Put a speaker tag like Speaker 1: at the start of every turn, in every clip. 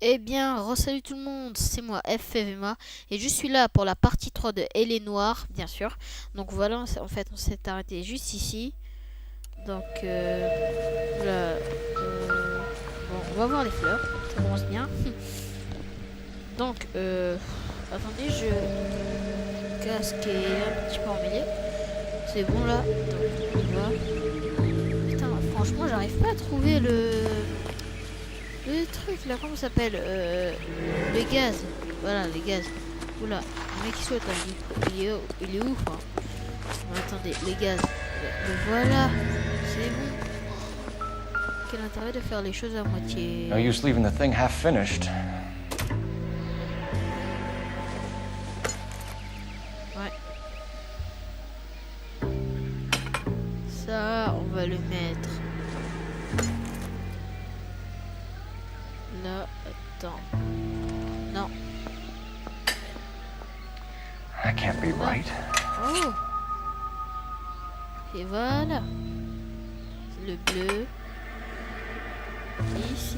Speaker 1: Eh bien, re-salut tout le monde, c'est moi EfVMA et je suis là pour la partie 3 de Noire, bien sûr. Donc voilà, en fait on s'est arrêté juste ici. Donc là, bon, on va voir les fleurs, ça commence bien. Donc, attendez, je casque est un petit peu emmêlé. C'est bon là, donc on va. Putain, franchement j'arrive pas à trouver le truc là, comment ça s'appelle le gaz. Voilà, les gaz. Oula, le mec qui saute, il est ouf. Hein. Bon, attendez, les gaz. Le voilà, c'est bon. Quel intérêt de faire les choses à moitié.
Speaker 2: No use leaving the thing half finished.
Speaker 1: Ouais. Ça, on va le mettre. Là, attends. Non.
Speaker 2: That can't be right.
Speaker 1: Oh. Et voilà. Le bleu. Ici.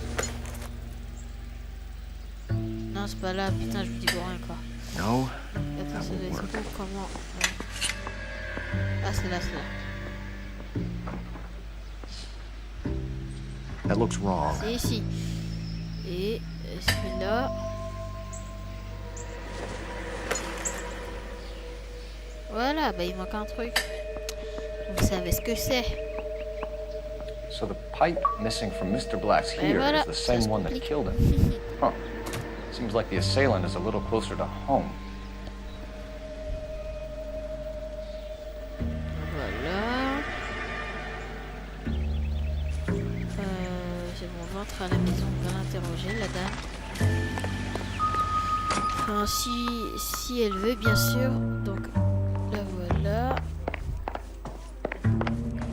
Speaker 1: Non, c'est pas là. Putain, je me dis pour rien quoi.
Speaker 2: No.
Speaker 1: Attends, ça doit être où, comment. Ah, c'est là, c'est là.
Speaker 2: That looks wrong.
Speaker 1: C'est ici. Et celui-là. Voilà, bah il manque un truc. Vous savez ce que c'est.
Speaker 2: So the pipe missing from Mr. Black's here
Speaker 1: voilà,
Speaker 2: is the same one that killed him. Huh. Seems like the assailant is a little closer to home.
Speaker 1: Voilà. C'est bon, on rentre à la maison, on va l'interroger, la dame. Enfin, si elle veut, bien sûr. Donc, la voilà.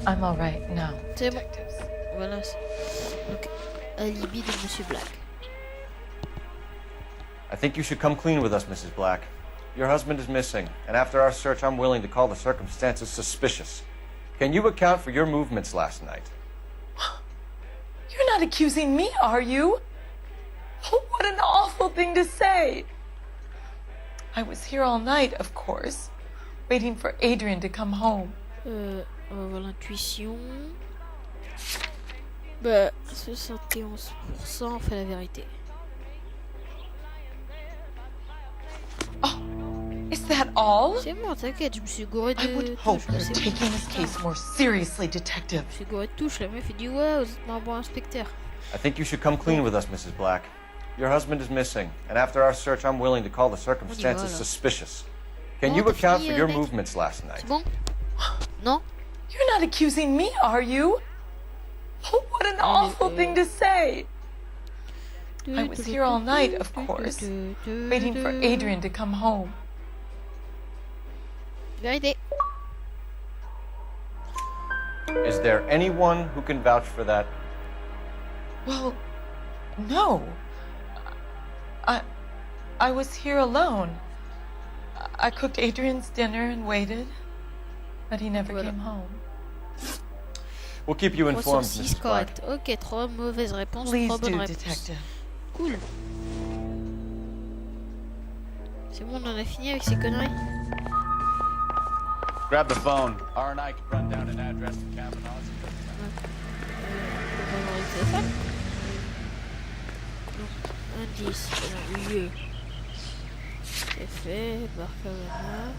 Speaker 3: I'm all right now.
Speaker 1: C'est bon. Voilà. Donc, alibi de Monsieur Black.
Speaker 2: I think you should come clean with us, Mrs. Black. Your husband is missing, and after our search, I'm willing to call the circumstances suspicious. Can you account for your movements last night?
Speaker 3: You're not accusing me, are you? What an awful thing to say. I was here all night, of course, waiting for Adrian to come home.
Speaker 1: On va voir l'intuition. Bah, 71% fait la vérité.
Speaker 3: Oh, is that all?
Speaker 1: C'est bon, t'inquiète, je me suis gouré
Speaker 3: I would
Speaker 1: de
Speaker 3: hope
Speaker 1: touche. Là,
Speaker 3: you're
Speaker 1: c'est
Speaker 3: taking
Speaker 1: bon.
Speaker 3: this case more seriously, detective.
Speaker 1: Je me suis gouré de touche, la meuf, elle dit ouais, vous êtes un bon inspecteur.
Speaker 2: I think you should come clean with us, Mrs. Black. Your husband is missing, and after our search, I'm willing to call the circumstances
Speaker 1: voilà.
Speaker 2: suspicious. Can
Speaker 1: Oh,
Speaker 2: you
Speaker 1: t'as
Speaker 2: account
Speaker 1: fini,
Speaker 2: for your
Speaker 1: mec.
Speaker 2: movements last night?
Speaker 1: C'est bon? Non?
Speaker 3: You're not accusing me, are you? What an awful thing to say. I was here all night, of course, waiting for Adrian to come home.
Speaker 1: Vérité.
Speaker 2: Is there anyone who can vouch for that?
Speaker 3: Well, no. I was here alone. I cooked Adrian's dinner and waited, but he never
Speaker 1: Voilà.
Speaker 3: came home.
Speaker 2: We'll keep you
Speaker 1: 3 sur
Speaker 2: informed,
Speaker 1: 6,
Speaker 2: Mrs. Black.
Speaker 1: correct. Ok, 3 mauvaises réponses,
Speaker 3: Please
Speaker 1: 3 bonnes
Speaker 3: do,
Speaker 1: réponses.
Speaker 3: detective.
Speaker 1: Cool. C'est bon, on en a fini avec ces conneries.
Speaker 4: Grab the phone. R&I can run down an address to Kavanaugh's.
Speaker 1: On va voir le téléphone. Donc, indice, alors, lieu. C'est fait, Barcavana.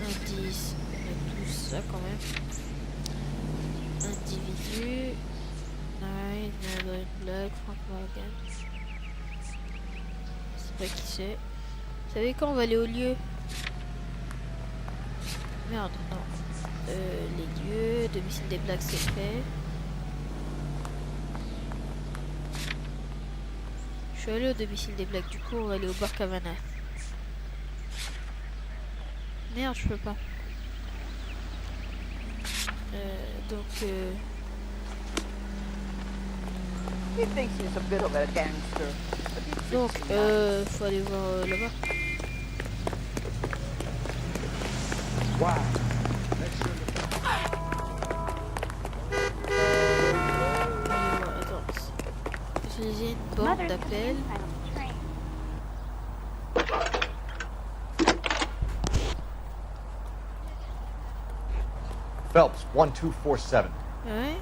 Speaker 1: Indice, on a tout ça quand même. Individu. Nine, Adrian Black, Frank Morgan. Je sais pas qui c'est. Vous savez quand on va aller au lieu? Merde, non. Les lieux, domicile des Blacks c'est fait. Je suis allé au domicile des Blacks, du coup on va aller au bar Cavana. Merde, je peux pas. Donc
Speaker 5: He thinks he's a bit of a gangster.
Speaker 1: faut aller voir là-bas.
Speaker 4: Wow.
Speaker 1: Attends. Usine. borne d'appel.
Speaker 2: Phelps, 1247.
Speaker 1: Ouais.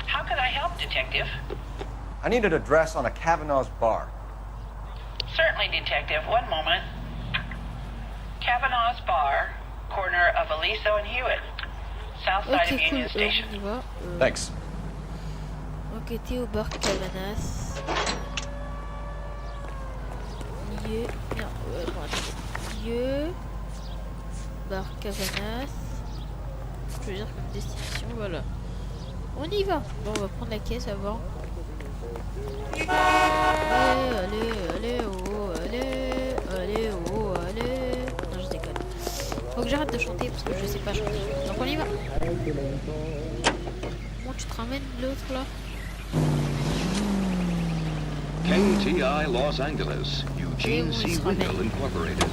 Speaker 6: How can I help, Detective?
Speaker 2: I need an address on a Kavanaugh's bar.
Speaker 6: Certainly, Detective. One moment. Kavanaugh's Bar, corner of Aliso and Hewitt, south side of
Speaker 1: Ok, cool.
Speaker 6: Union Station.
Speaker 1: On y va.
Speaker 2: Thanks.
Speaker 1: Enquêter au bar Cavanas. Lieu. Non, bon, attends. Lieu. Bar Cavanas. Je veux dire comme destination, voilà. On y va. Bon, on va prendre la caisse avant. Allez, allez, oh, allez, allez, oh, allez. Non, je déconne. Faut que j'arrête de chanter parce que je sais pas chanter. Donc on y va. Bon, tu te ramènes l'autre là.
Speaker 7: KTI Los Angeles, Eugene
Speaker 1: Et
Speaker 7: C.
Speaker 1: oui,
Speaker 7: Wendell Incorporated,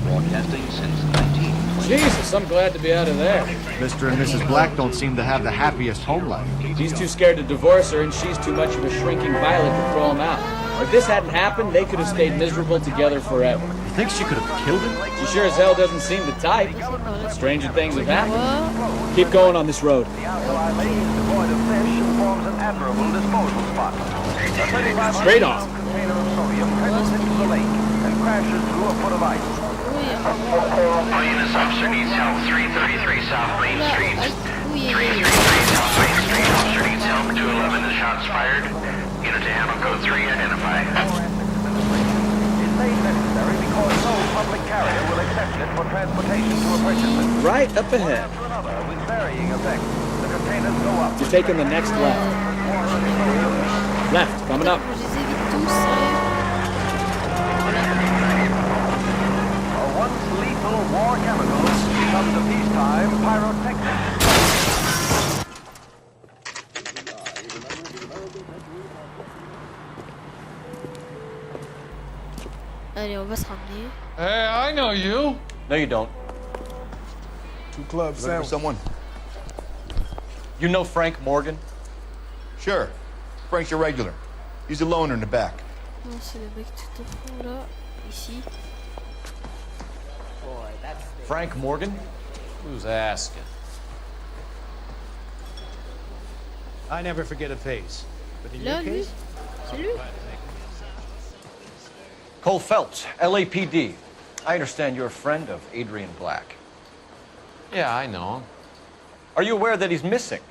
Speaker 7: broadcasting since 1920.
Speaker 8: Jesus, I'm glad to be out of there.
Speaker 9: Mr. and Mrs. Black don't seem to have the happiest home life.
Speaker 8: He's too scared to divorce her, and she's too much of a shrinking violet to throw him out. If this hadn't happened, they could have stayed miserable together forever.
Speaker 9: You think she could have killed him?
Speaker 8: She sure as hell doesn't seem the type. Stranger things have happened. Keep going on this road. Straight on.
Speaker 7: Units officer needs help, 333 South Main Street. 333 South Main Street, officer needs help, 211, the shots fired. Unit to handle code 3, identify.
Speaker 8: Right up ahead. You're taking the next left. Left, coming up.
Speaker 1: Je les évite tous, sérieux.
Speaker 7: Once lethal war chemicals becomes a peacetime pyrotechnic.
Speaker 1: Allez, on va se ramener.
Speaker 4: Hey, I know you.
Speaker 2: No, you don't.
Speaker 9: Two clubs. Looking for someone?
Speaker 2: You know Frank Morgan?
Speaker 9: Sure. Frank's your regular. He's a loner in the back.
Speaker 1: Non, c'est le mec tout au fond là, ici.
Speaker 2: Frank Morgan?
Speaker 4: Who's asking?
Speaker 10: I never forget a face. But in
Speaker 1: Là,
Speaker 10: your
Speaker 1: lui.
Speaker 10: case,
Speaker 1: C'est lui.
Speaker 2: Cole Phelps, LAPD. I understand you're a friend of Adrian Black.
Speaker 4: Yeah, I know him.
Speaker 2: Are you aware that he's missing?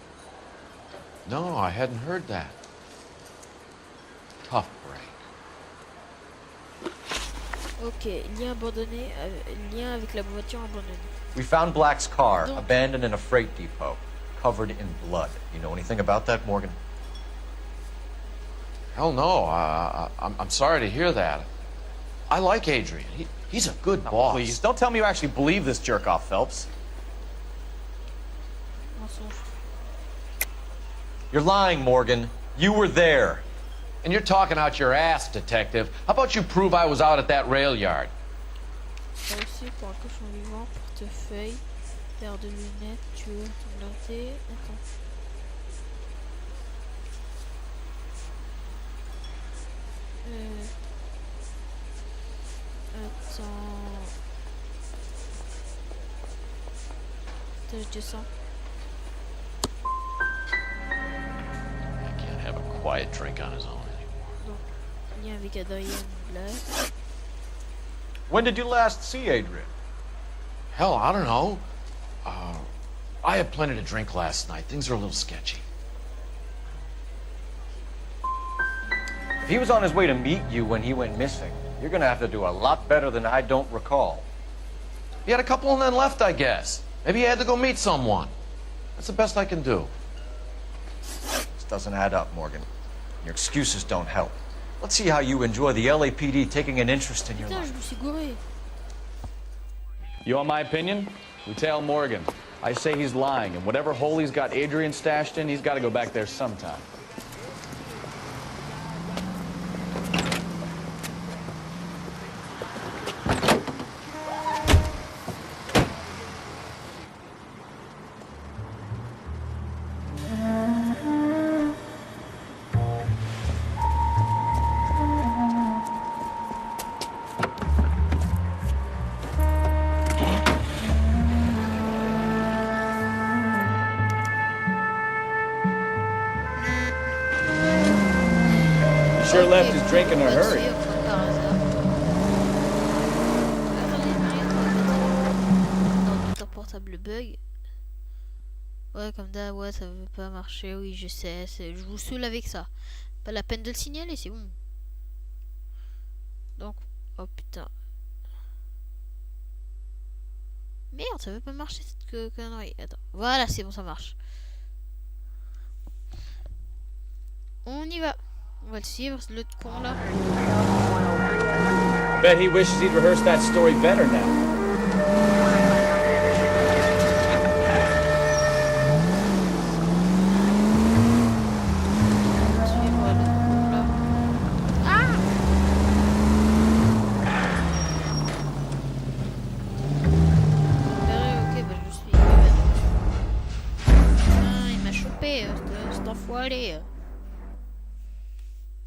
Speaker 4: No, I hadn't heard that. Tough break.
Speaker 1: Ok, lien abandonné, lien avec la voiture abandonnée.
Speaker 2: We found Black's car,
Speaker 1: Donc-
Speaker 2: abandoned in a freight depot, covered in blood. You know anything about that, Morgan?
Speaker 4: Hell no. I'm sorry to hear that. I like Adrian. He's a good boss.
Speaker 2: Please, don't tell me you actually believe this jerk-off, Phelps.
Speaker 1: Mensonge.
Speaker 2: You're lying, Morgan. You were there.
Speaker 4: And you're talking out your ass, detective. How about you prove I was out at that rail yard?
Speaker 1: Reçu pour un cochon vivant, portefeuille, paire de lunettes, tueur, blindé. Attends. Attends. Attends, je descends.
Speaker 4: I can't have a quiet drink on his own anymore.
Speaker 1: Donc, lien avec Adrien Black.
Speaker 2: When did you last see Adrian?
Speaker 4: Hell, I don't know. I had plenty to drink last night. Things are a little sketchy.
Speaker 2: If he was on his way to meet you when he went missing, you're gonna have to do a lot better than I don't recall.
Speaker 4: He had a couple and then left, I guess. Maybe he had to go meet someone. That's the best I can do.
Speaker 2: This doesn't add up, Morgan. Your excuses don't help. Let's see how you enjoy the LAPD taking an interest in your
Speaker 1: Putain,
Speaker 2: life.
Speaker 1: je me suis gouré.
Speaker 11: You want my opinion? We tail Morgan. I say he's lying, and whatever hole he's got Adrian stashed in, he's got to go back there sometime.
Speaker 8: sure left his drink in a hurry.
Speaker 1: Ton portable bug. Ouais, comme d'hab, ouais, ça veut pas marcher. Oui, je sais. Je vous saoule avec ça. Pas la peine de le signaler, c'est bon. Donc, oh putain. Merde, ça veut pas marcher cette connerie. Attends, voilà, c'est bon, ça marche. On y va. On va le suivre, l'autre con là.
Speaker 8: Bet he wishes he'd rehearsed that story better now.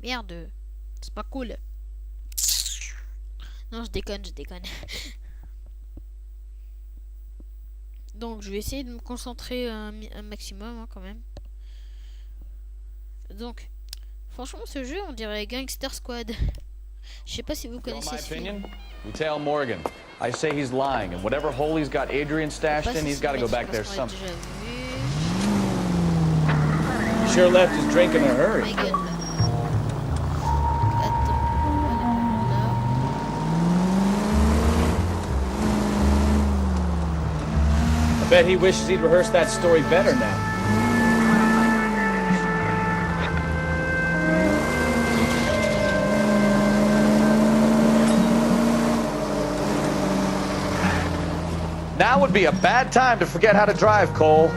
Speaker 1: Merde, c'est pas cool. Non, je déconne. Donc, je vais essayer de me concentrer un maximum hein, quand même. Donc, franchement, ce jeu, on dirait Gangster Squad. Je sais pas si vous connaissez ce film.
Speaker 11: We tell Morgan. I say he's lying, and whatever hole he's got Adrian stashed in, he's got to go back there somehow.
Speaker 8: He sure left his drink in a hurry. I bet he wishes he'd rehearsed that story better now.
Speaker 11: Now would be a bad time to forget how to drive, Cole.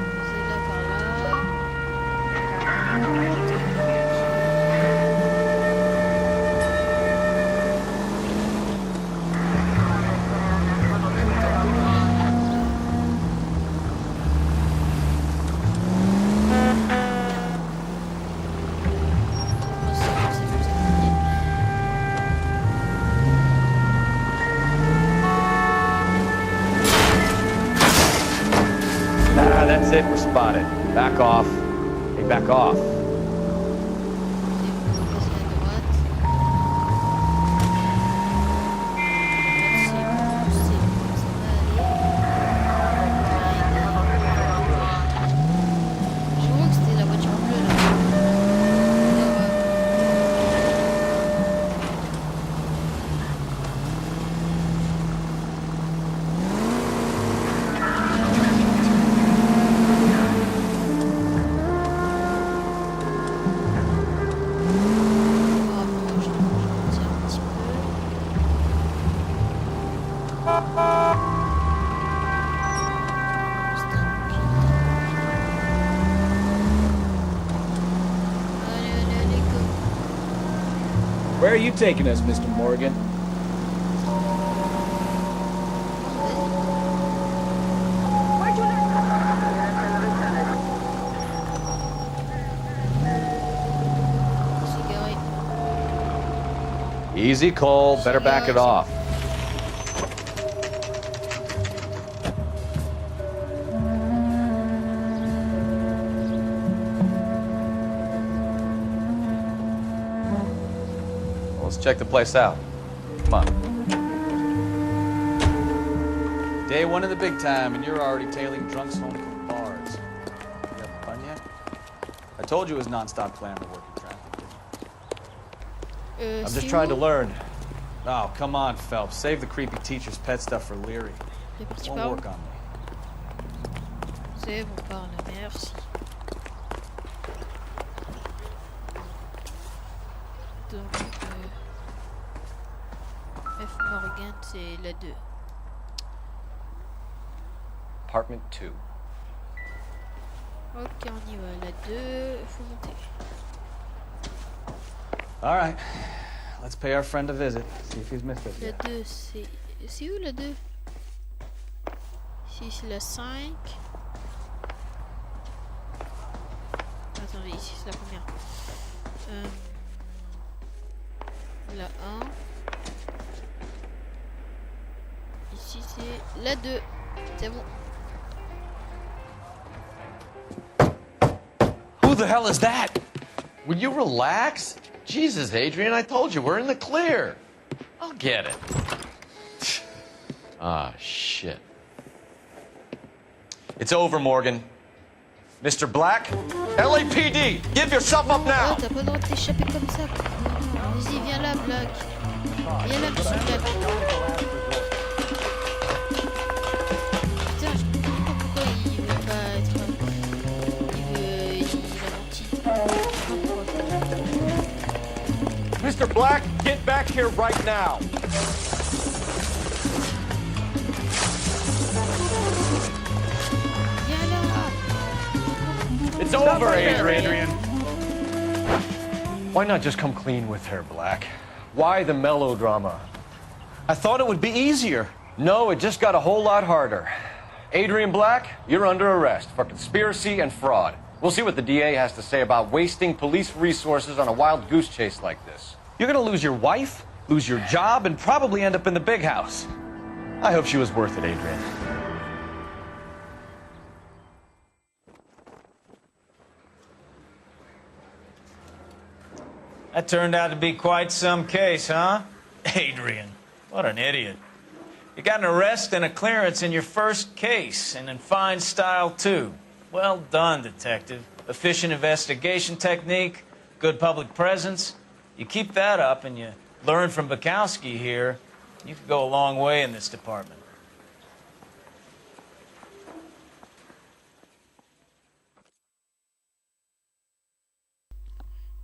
Speaker 11: That's it, we're spotted. Back off. Hey, back off.
Speaker 8: Where are you taking us, Mr. Morgan?
Speaker 11: Easy, Cole. Better back it off. Let's check the place out. Come on. Day one of the big time, and you're already tailing drunks home from bars. You having fun yet? I told you it was non-stop glamour working traffic. I'm just trying to learn. Oh, come on, Phelps. Save the creepy teacher's pet stuff for Leary. Won't work on me.
Speaker 1: C'est bon, parle, merci. Donc, F. Morgan, c'est la 2.
Speaker 2: Apartment 2.
Speaker 1: Ok, on y va. La 2, faut monter.
Speaker 11: All right. Let's pay our friend a visit. See if he's missed it
Speaker 1: La
Speaker 11: yet.
Speaker 1: 2, c'est... C'est où la 2? Ici, c'est la 5. Attendez, ici, c'est la première. La 1. Ici, c'est la 2. C'est bon.
Speaker 11: Who the hell is that? Will you relax?
Speaker 4: Jesus, Adrian, I told you, we're in the clear. I'll get it. Ah, shit.
Speaker 2: It's over, Morgan. Mr. Black, LAPD, give yourself up now!
Speaker 1: Oh, t'as pas le droit de t'échapper comme ça. Vas-y, viens là, Black. Viens là, monsieur Black. Putain, je comprends pas pourquoi il veut pas être... Il a menti.
Speaker 2: Mr. Black, get back here right now!
Speaker 1: Viens là.
Speaker 2: It's over, Adrian. Why not just come clean with her, Black? Why the melodrama? I thought it would be easier. No, it just got a whole lot harder. Adrian Black, you're under arrest for conspiracy and fraud. We'll see what the DA has to say about wasting police resources on a wild goose chase like this.
Speaker 11: You're gonna lose your wife, lose your job, and probably end up in the big house.
Speaker 2: I hope she was worth it, Adrian.
Speaker 12: That turned out to be quite some case, huh? Adrian, what an idiot. You got an arrest and a clearance in your first case, and in fine style, too. Well done, detective. Efficient investigation technique, good public presence. You keep that up and you learn from Bukowski here, you could go a long way in this department.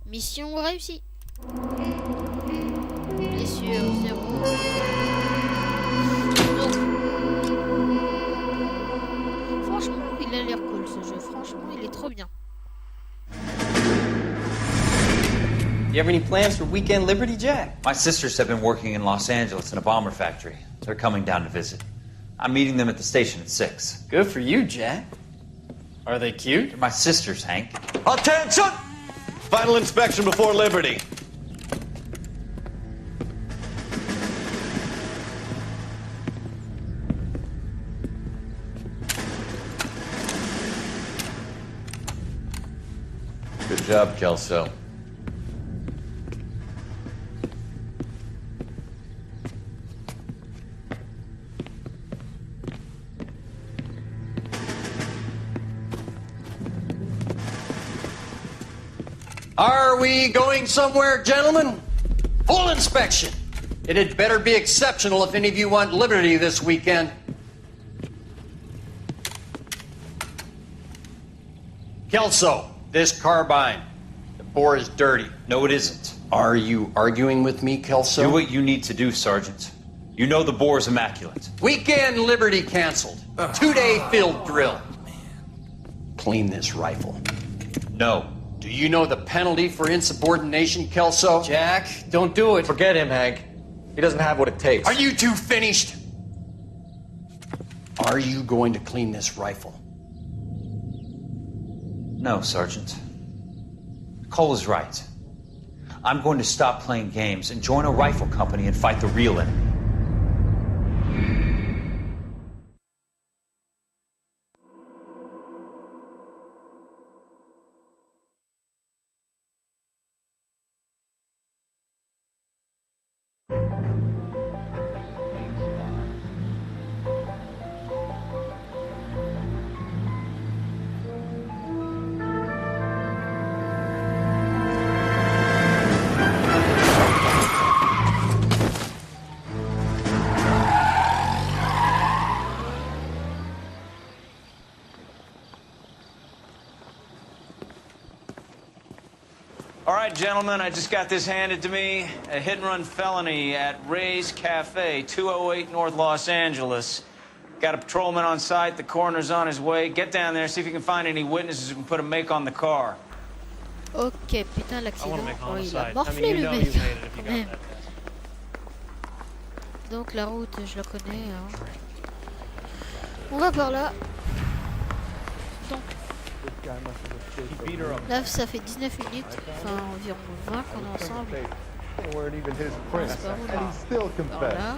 Speaker 1: Mission réussie. Blessure 0. Donc, franchement, il a l'air cool ce jeu. Franchement, il est trop bien.
Speaker 13: You have any plans for weekend Liberty, Jack?
Speaker 14: My sisters have been working in Los Angeles in a bomber factory. They're coming down to visit. I'm meeting them at the station at 6.
Speaker 13: Good for you, Jack. Are they cute?
Speaker 14: They're my sisters, Hank.
Speaker 2: Attention! Final inspection before Liberty.
Speaker 4: Good job, Kelso.
Speaker 15: Are we going somewhere, gentlemen? Full inspection. It had better be exceptional if any of you want liberty this weekend. Kelso, this carbine. The bore is dirty.
Speaker 14: No, it isn't.
Speaker 15: Are you arguing with me, Kelso?
Speaker 14: Do what you need to do, Sergeant. You know the bore is immaculate.
Speaker 15: Weekend liberty canceled. 2-day field drill. Clean this rifle.
Speaker 14: No.
Speaker 15: Do you know the penalty for insubordination, Kelso?
Speaker 13: Jack, don't do it.
Speaker 2: Forget him, Hank. He doesn't have what it takes.
Speaker 15: Are you two finished? Are you going to clean this rifle?
Speaker 14: No, Sergeant. Cole is right. I'm going to stop playing games and join a rifle company and fight the real enemy.
Speaker 12: All right, gentlemen, I just got this handed to me. A hit-and-run felony at Ray's Cafe, 208 North Los Angeles. Got a patrolman on site. The coroner's on his way. Get down there, see if you can find any witnesses who can put a make on the car.
Speaker 1: Ok, putain, l'accident. Oh, il a morflé le mec. Quand même. Donc la route, je la connais. Hein. On va par là. Donc. Là, ça fait 19 minutes, enfin environ 20 qu'on est ensemble. Ah, c'est pas où, là. Par là,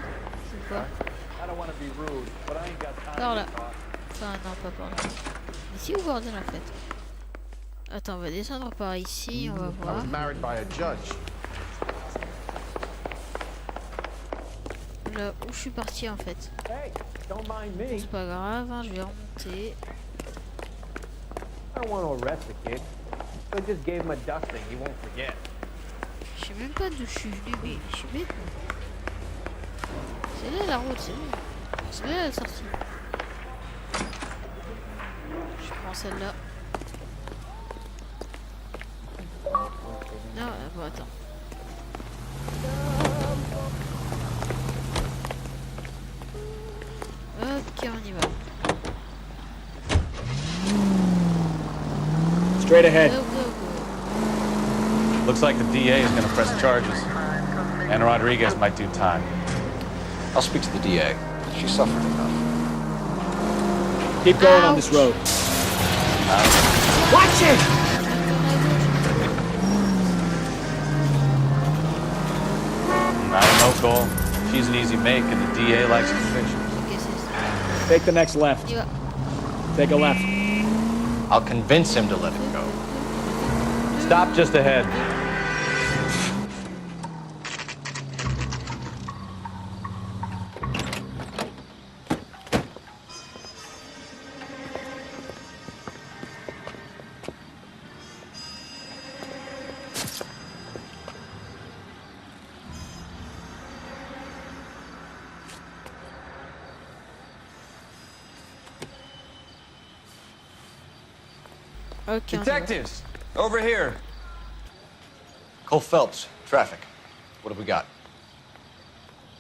Speaker 1: c'est quoi? Par là. Enfin, non, pas par là. Ici ou bordel en fait? Attends, on va descendre par ici, on va
Speaker 9: I
Speaker 1: voir.
Speaker 9: was married by a judge.
Speaker 1: Là où je suis parti en fait. C'est pas grave, hein, je vais remonter.
Speaker 10: I don't want to arrest the kid. I just gave him a dusting. He won't forget.
Speaker 1: Je sais même pas d'où je suis venu, mais je suis bête. C'est là la route, c'est là. C'est là la sortie. Je prends celle-là. Non, bon, attends. Ok, on y va.
Speaker 8: Straight ahead.
Speaker 1: Go, go, go.
Speaker 11: Looks like the DA is going to press charges. And Rodriguez might do time.
Speaker 2: I'll speak to the DA. She suffered enough.
Speaker 8: Keep going on this road. Watch it!
Speaker 11: I don't know, Cole. She's an easy make, and the DA likes convictions.
Speaker 8: Take the next left.
Speaker 1: Yeah.
Speaker 8: Take a left.
Speaker 2: I'll convince him to let it go.
Speaker 11: Stop just ahead.
Speaker 1: Ok,
Speaker 2: Detectives, over here. Cole Phelps, traffic. What have we got?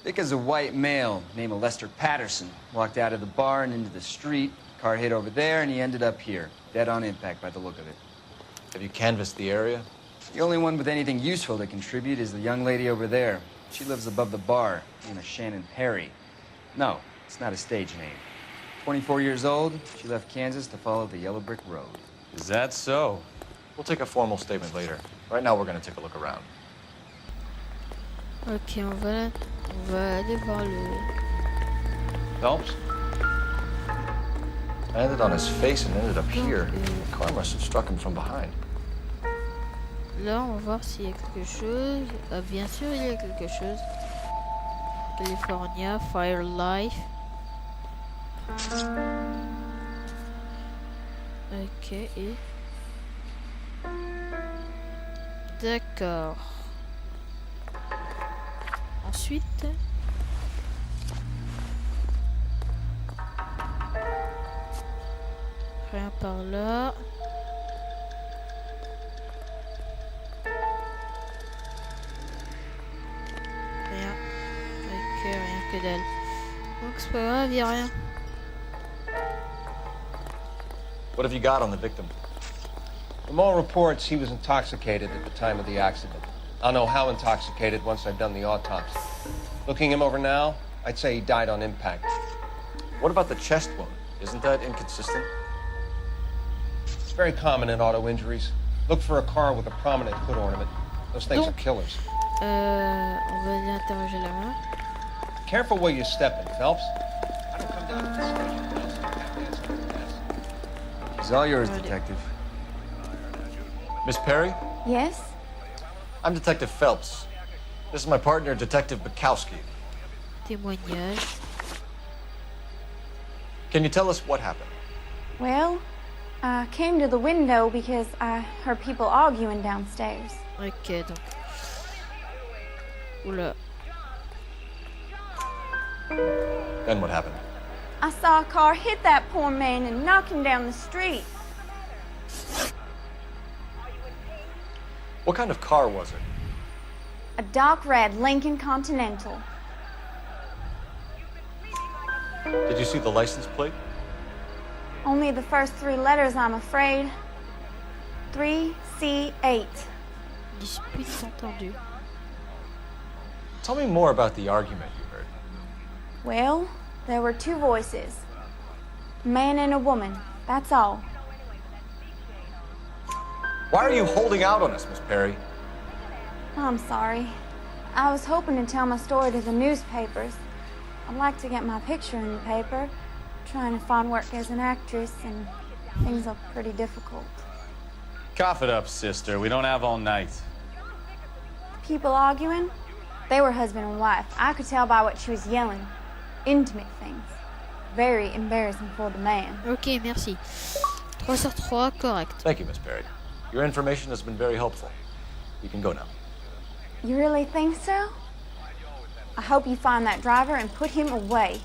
Speaker 13: Thick as a white male named Lester Patterson walked out of the bar and into the street. Car hit over there, and he ended up here, dead on impact by the look of it.
Speaker 2: Have you canvassed the area?
Speaker 13: The only one with anything useful to contribute is the young lady over there. She lives above the bar, named Shannon Perry. No, it's not a stage name. 24 years old, she left Kansas to follow the Yellow Brick Road.
Speaker 11: Is that so?
Speaker 2: We'll take a formal statement later. Right now, we're going to take a look around.
Speaker 1: Ok, on va aller voir le...
Speaker 2: Phelps? I landed on his face and ended up here. The car must have struck him from behind.
Speaker 1: Là, on va voir s'il y a quelque chose. Ah, bien sûr, il y a quelque chose. California, Fire Life. Ok, et... D'accord. Ensuite... Rien par là. Rien. Ok, rien que dalle. Donc c'est pas grave, y a rien.
Speaker 2: What have you got on the victim?
Speaker 10: From all reports, he was intoxicated at the time of the accident. I'll know how intoxicated once I've done the autopsy. Looking him over now, I'd say he died on impact.
Speaker 2: What about the chest wound? Isn't that inconsistent?
Speaker 10: It's very common in auto injuries. Look for a car with a prominent hood ornament. Those things are killers.
Speaker 1: On va aller interroger la main.
Speaker 10: Careful where you're stepping, Phelps. I don't come down to the station unless you have to answer the test.
Speaker 13: She's all yours, Detective.
Speaker 2: Miss Perry?
Speaker 16: Yes?
Speaker 2: I'm Detective Phelps. This is my partner, Detective Bukowski.
Speaker 1: Témoignage.
Speaker 2: Can you tell us what happened?
Speaker 16: Well, I came to the window because I heard people arguing downstairs.
Speaker 1: Ok, donc. Oula.
Speaker 2: Then what happened?
Speaker 16: I saw a car hit that poor man and knock him down the street.
Speaker 2: What kind of car was it?
Speaker 16: A dark red Lincoln Continental.
Speaker 2: Did you see the license plate?
Speaker 16: Only the first three letters, I'm afraid. 3C8.
Speaker 1: Dispute entendue.
Speaker 2: Tell me more about the argument you heard.
Speaker 16: Well, there were two voices. A man and a woman, that's all.
Speaker 2: Why are you holding out on us, Miss Perry?
Speaker 16: I'm sorry. I was hoping to tell my story to the newspapers. I'd like to get my picture in the paper. Trying to find work as an actress, and things are pretty difficult.
Speaker 11: Cough it up, sister. We don't have all night.
Speaker 16: People arguing? They were husband and wife. I could tell by what she was yelling. Intimate things. Very embarrassing for the man.
Speaker 1: Ok, merci. 3 sur 3, correct.
Speaker 2: Thank you, Miss Perry. Your information has been very helpful. You can go now.
Speaker 16: You really think so? I hope you find that driver and put him away.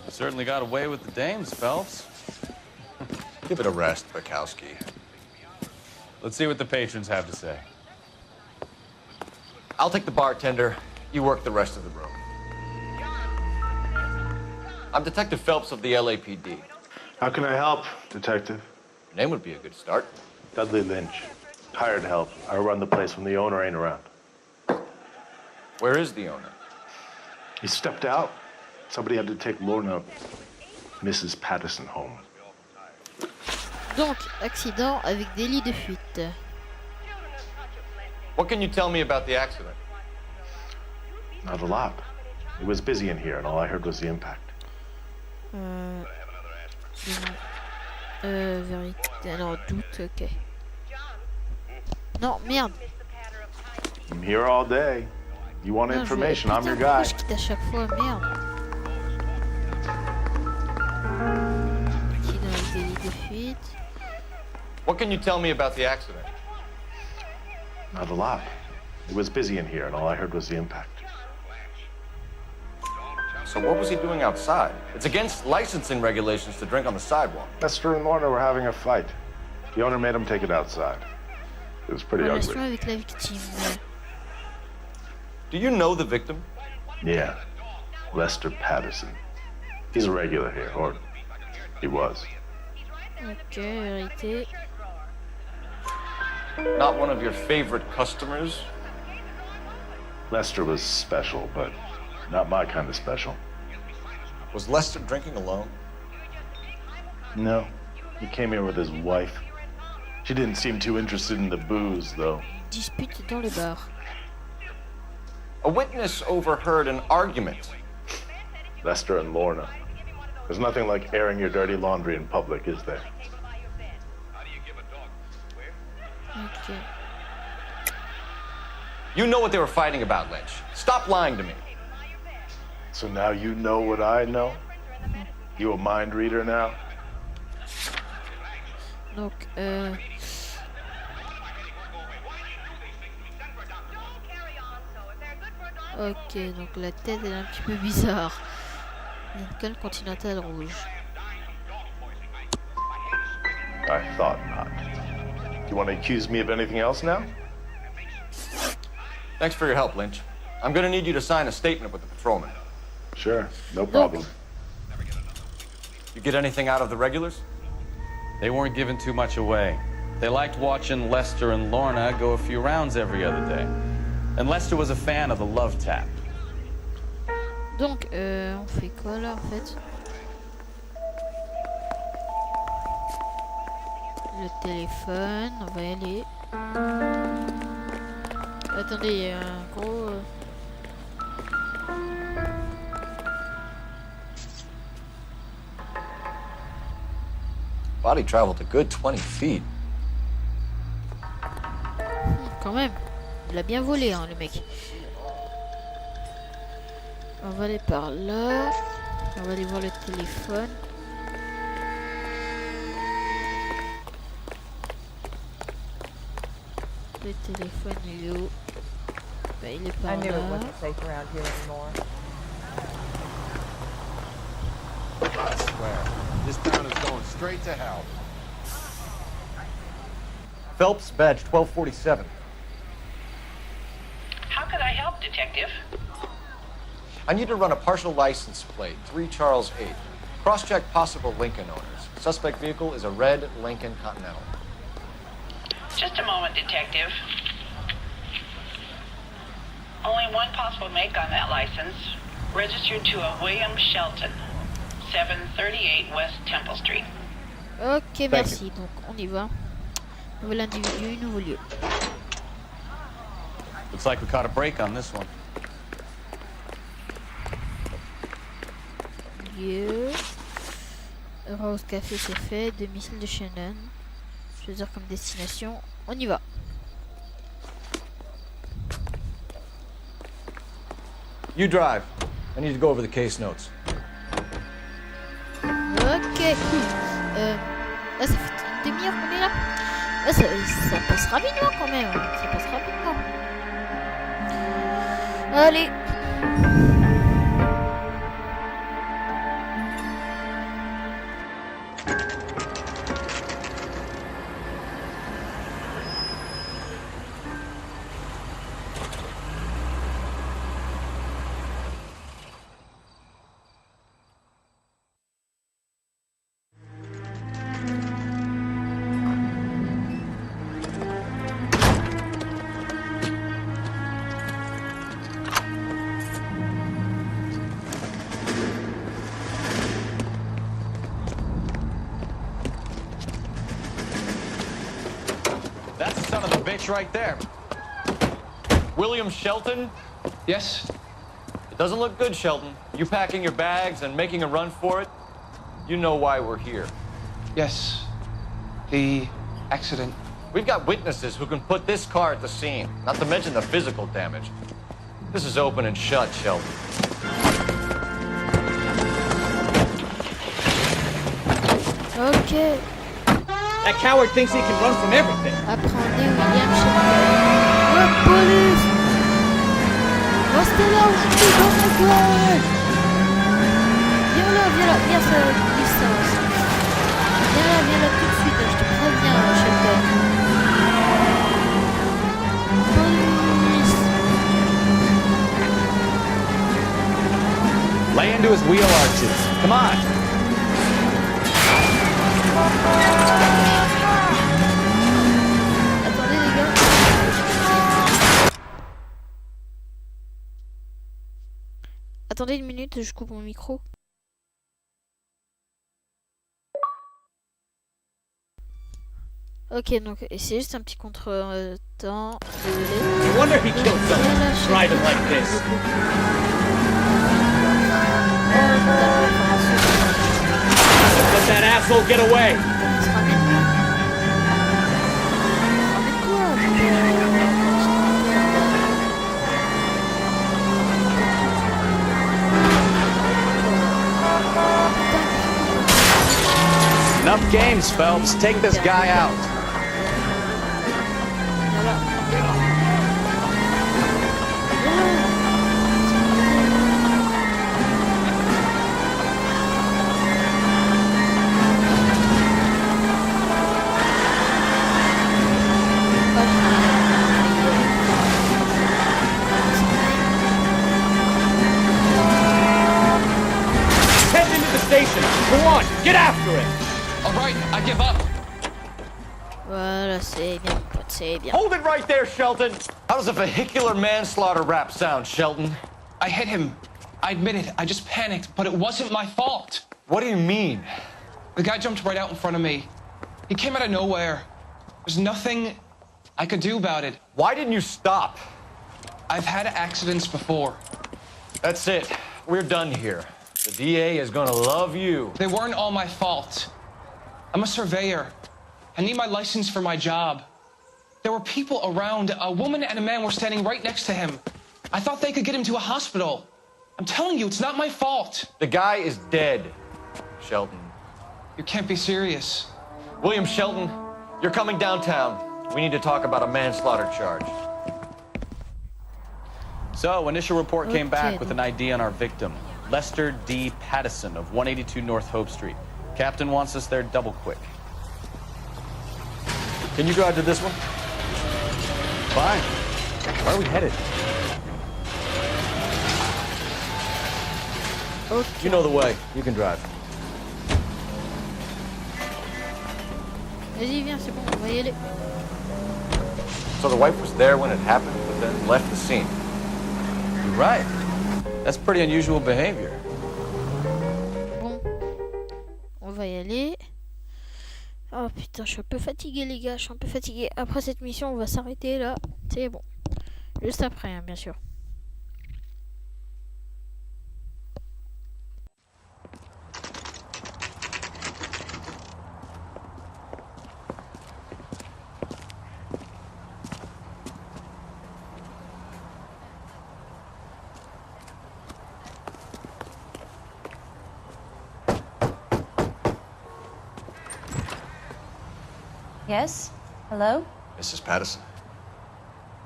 Speaker 11: Certainly got away with the dames, Phelps.
Speaker 2: Give it a rest, Bukowski.
Speaker 11: Let's see what the patrons have to say.
Speaker 2: I'll take the bartender. You work the rest of the room. I'm Detective Phelps of the LAPD.
Speaker 17: How can I help, Detective?
Speaker 2: Your name would be a good start.
Speaker 17: Dudley Lynch. Hired help. I run the place when the owner ain't around.
Speaker 2: Where is the owner?
Speaker 17: He stepped out. Somebody had to take Lorna, Mrs. Patterson, home.
Speaker 1: Donc, accident avec délit de fuite.
Speaker 2: What can you tell me about the accident?
Speaker 17: Not a lot. It was busy in here, and all I heard was the impact.
Speaker 1: Vérité, non, doute, ok. Non, merde.
Speaker 17: I'm here all day. You want information, I'm your guy.
Speaker 1: Je quitte à chaque fois, merde. Accident avec délit de fuite.
Speaker 2: What can you tell me about the accident?
Speaker 17: Not a lot. It was busy in here, and all I heard was the impact.
Speaker 2: So what was he doing outside? It's against licensing regulations to drink on the sidewalk.
Speaker 17: Lester and Lorna were having a fight. The owner made him take it outside. It was pretty ugly.
Speaker 1: Relation avec la victime.
Speaker 2: Do you know the victim?
Speaker 17: Yeah. Lester Patterson. He's a regular here, or he was.
Speaker 1: Ok, vérité.
Speaker 2: Not one of your favorite customers?
Speaker 17: Lester was special, but not my kind of special.
Speaker 2: Was Lester drinking alone?
Speaker 17: No. He came here with his wife. She didn't seem too interested in the booze, though.
Speaker 1: Dispute dans le bar.
Speaker 2: A witness overheard an argument.
Speaker 17: Lester and Lorna. There's nothing like airing your dirty laundry in public, is there?
Speaker 1: Ok.
Speaker 2: You know what they were fighting about, Lynch. Stop lying to me.
Speaker 17: So now you know what I know? You a mind reader now?
Speaker 1: Donc, ok, donc la tête elle est un petit peu bizarre. Lincoln Continental rouge.
Speaker 17: I thought not. You want to accuse me of anything else now?
Speaker 2: Thanks for your help, Lynch. I'm gonna need you to sign a statement with the patrolman.
Speaker 17: Sure, no problem.
Speaker 2: You get anything out of the regulars?
Speaker 11: They weren't giving too much away. They liked watching Lester and Lorna go a few rounds every other day. And Lester was a fan of the love tap.
Speaker 1: Donc, on fait quoi là en fait? Le téléphone, on va y aller. Attendez, il y a un gros...
Speaker 2: Body traveled a good 20 feet.
Speaker 1: Quand même, il a bien volé hein, le mec. On va aller par là. On va aller voir le téléphone. Le téléphone il est où? Bah, il est par
Speaker 5: I knew it
Speaker 1: là.
Speaker 5: wasn't safe around here anymore.
Speaker 4: I swear, this town is going straight to hell.
Speaker 2: Phelps, badge 1247.
Speaker 6: How could I help, Detective?
Speaker 2: I need to run a partial license plate, 3 Charles 8. Cross-check possible Lincoln owners. Suspect vehicle is a red Lincoln Continental.
Speaker 6: Just a moment, Detective. Only one possible make on that license. Registered to a William Shelton, 738 West Temple Street.
Speaker 1: Ok, merci. Donc, on y va. Nouvel individu, nouveau lieu.
Speaker 11: Looks like we caught a break on this one.
Speaker 1: Lieu. Rose Café, c'est fait. Domicile de Shannon. Choisir comme destination. On y va.
Speaker 10: You drive. I need to go over the case notes.
Speaker 1: Ok, cool. Là, ça fait une demi-heure qu'on est là. Là, ça passe rapidement quand même. Ça passe rapidement. Allez.
Speaker 11: That's the son of a bitch right there. William Shelton?
Speaker 15: Yes?
Speaker 11: It doesn't look good, Shelton. You packing your bags and making a run for it? You know why we're here.
Speaker 15: Yes. The accident.
Speaker 11: We've got witnesses who can put this car at the scene, not to mention the physical damage. This is open and shut, Shelton.
Speaker 1: Ok.
Speaker 8: That coward thinks he can run from everything.
Speaker 1: Apprenez William Shelton. Oh, police! Restez là où je suis dans ma gueule! Viens là, viens ça, distance. Viens là tout de suite, je te préviens, Shelton. Police!
Speaker 11: Lay into his wheel arches. Come on.
Speaker 1: Attendez les gars. Attendez une minute, je coupe mon micro. Ok, donc c'est juste un petit contre-temps. Désolé.
Speaker 8: No wonder he killed someone. Driving like this. Let that asshole get away.
Speaker 11: Enough games, Phelps. Take this guy out.
Speaker 8: Head into the station. Go on, get after it.
Speaker 15: All right, I give up.
Speaker 1: Voilà, c'est bien, pote, c'est bien.
Speaker 11: Hold it right there, Shelton. How does a vehicular manslaughter rap sound, Shelton?
Speaker 15: I hit him. I admit it. I just panicked, but it wasn't my fault.
Speaker 11: What do you mean?
Speaker 15: The guy jumped right out in front of me. He came out of nowhere. There's nothing I could do about it.
Speaker 11: Why didn't you stop?
Speaker 15: I've had accidents before.
Speaker 11: That's it. We're done here. The DA is gonna love you.
Speaker 15: They weren't all my fault. I'm a surveyor. I need my license for my job. There were people around. A woman and a man were standing right next to him. I thought they could get him to a hospital. I'm telling you, it's not my fault.
Speaker 11: The guy is dead, Shelton.
Speaker 15: You can't be serious.
Speaker 11: William Shelton, you're coming downtown. We need to talk about a manslaughter charge. So, initial report came back with an ID on our victim, Lester D. Pattison of 182 North Hope Street. Captain wants us there double quick. Can you drive to this one? Fine. Where are we headed?
Speaker 1: Okay.
Speaker 10: You know the way. You can drive.
Speaker 1: Vas-y, viens, c'est bon, on va y aller.
Speaker 11: So the wife was there when it happened, but then left the scene.
Speaker 10: You're right. That's pretty unusual behavior.
Speaker 1: Bon, on va y aller. Oh putain, je suis un peu fatigué les gars, je suis un peu fatigué. Après cette mission, on va s'arrêter là. C'est bon. Juste après, hein, bien sûr.
Speaker 18: Yes? Hello?
Speaker 2: Mrs. Patterson.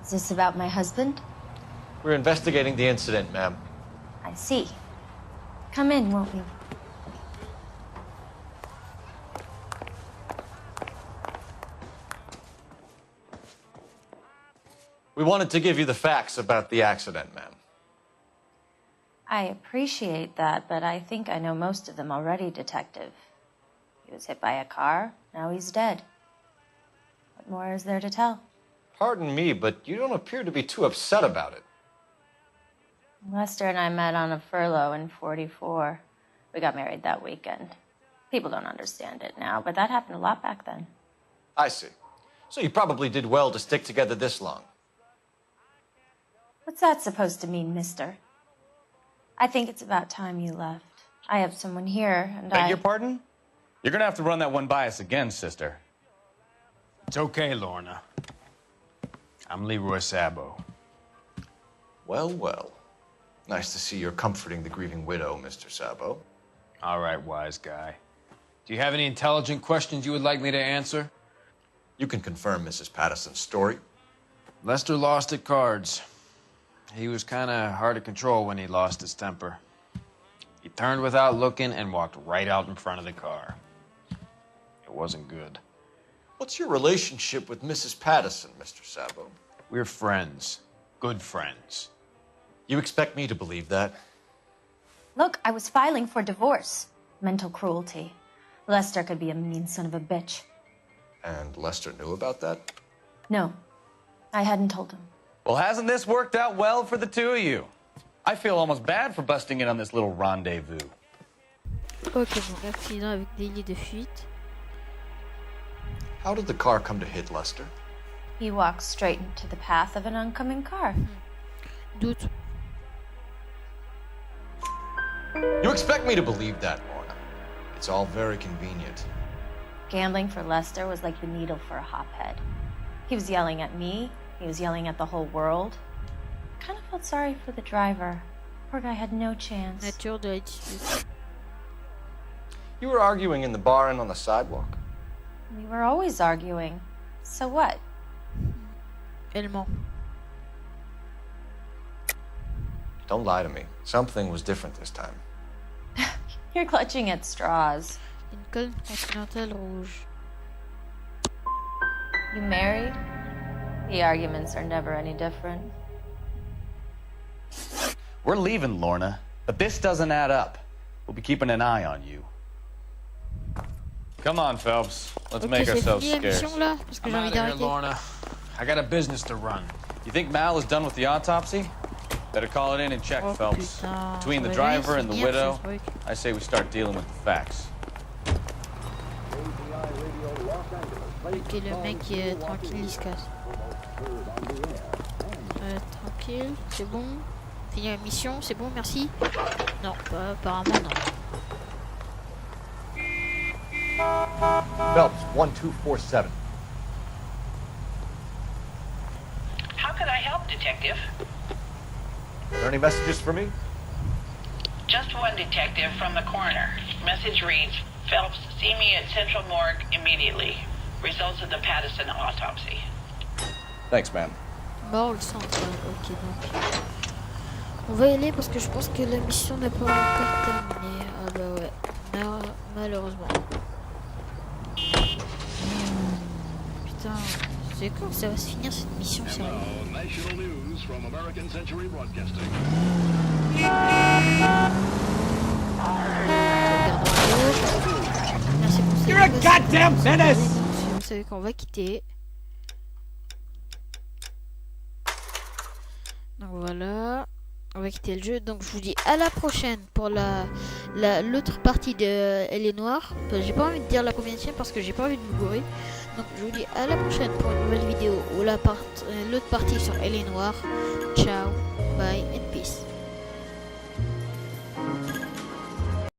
Speaker 18: Is this about my husband?
Speaker 2: We're investigating the incident, ma'am.
Speaker 18: I see. Come in, won't you?
Speaker 2: We wanted to give you the facts about the accident, ma'am.
Speaker 18: I appreciate that, but I think I know most of them already, Detective. He was hit by a car, now he's dead. What more is there to tell?
Speaker 2: Pardon me, but you don't appear to be too upset about it.
Speaker 18: Lester and I met on a furlough in '44. We got married that weekend. People don't understand it now, but that happened a lot back then.
Speaker 2: I see. So you probably did well to stick together this long.
Speaker 18: What's that supposed to mean, mister? I think it's about time you left. I have someone here, and
Speaker 11: Beg your pardon? You're gonna have to run that one by us again, sister.
Speaker 19: It's okay, Lorna. I'm Leroy Sabo.
Speaker 2: Well, well. Nice to see you're comforting the grieving widow, Mr. Sabo.
Speaker 19: All right, wise guy. Do you have any intelligent questions you would like me to answer?
Speaker 2: You can confirm Mrs. Patterson's story.
Speaker 19: Lester lost at cards. He was kind of hard to control when he lost his temper. He turned without looking and walked right out in front of the car. It wasn't good.
Speaker 2: What's your relationship with Mrs. Patterson, Mr. Sabo?
Speaker 19: We're friends. Good friends.
Speaker 2: You expect me to believe that?
Speaker 18: Look, I was filing for divorce. Mental cruelty. Lester could be a mean son of a bitch.
Speaker 2: And Lester knew about that?
Speaker 18: No, I hadn't told him.
Speaker 11: Well, hasn't this worked out well for the two of you? I feel almost bad for busting in on this little rendezvous.
Speaker 1: Ok, bon, accident avec délit de fuite.
Speaker 2: How did the car come to hit Lester?
Speaker 18: He walked straight into the path of an oncoming car.
Speaker 1: Doute.
Speaker 2: You expect me to believe that, Lorna? It's all very convenient.
Speaker 18: Gambling for Lester was like the needle for a hophead. He was yelling at me. He was yelling at the whole world. I kind of felt sorry for the driver. Poor guy had no chance.
Speaker 1: Nature de la dispute.
Speaker 2: You were arguing in the bar and on the sidewalk?
Speaker 18: We were always arguing. So what?
Speaker 1: Elle ment.
Speaker 2: Don't lie to me. Something was different this time.
Speaker 18: You're clutching at straws.
Speaker 1: Une colonne continentale rouge.
Speaker 18: You married? The arguments are never any different.
Speaker 11: We're leaving, Lorna, but this doesn't add up. We'll be keeping an eye on you. Come on, Phelps. Let's make ourselves scarce.
Speaker 1: Là, parce que
Speaker 19: I'm
Speaker 1: j'ai envie
Speaker 19: out of here,
Speaker 1: d'arrêter.
Speaker 19: Lorna. I got a business to run.
Speaker 11: You think Mal is done with the autopsy? Better call it in and check,
Speaker 1: Oh,
Speaker 11: Phelps.
Speaker 1: putain.
Speaker 11: Between the
Speaker 1: Ça va jamais
Speaker 11: driver and the
Speaker 1: finir,
Speaker 11: widow,
Speaker 1: ce truc.
Speaker 11: I say we start dealing with the facts.
Speaker 1: Ok, le mec tranquille, il se casse. Tranquille, c'est bon. Finir la mission, c'est bon, merci. Non, apparemment non.
Speaker 2: Phelps, 1247.
Speaker 6: How can I help, Detective?
Speaker 2: Are there any messages for me?
Speaker 6: Just one, Detective, from the coroner. Message reads, Phelps, see me at Central Morgue immediately. Results of the Patterson autopsy.
Speaker 2: Thanks, ma'am.
Speaker 1: Mort le centre, ok donc. On va y aller parce que je pense que la mission n'est pas encore terminée. Ah bah ouais, malheureusement. Putain, c'est quand ça va se finir cette mission sérieux? Merci pour
Speaker 12: You're a goddamn menace!
Speaker 1: Vous savez qu'on va quitter. Donc voilà, on va quitter le jeu. Donc je vous dis à la prochaine pour l'autre partie de Elle est Noire. J'ai pas envie de dire la combienième parce que j'ai pas envie de me gourer. Donc je vous dis à la prochaine pour une nouvelle vidéo ou l'autre partie sur Elle est Noire. Ciao, bye and peace.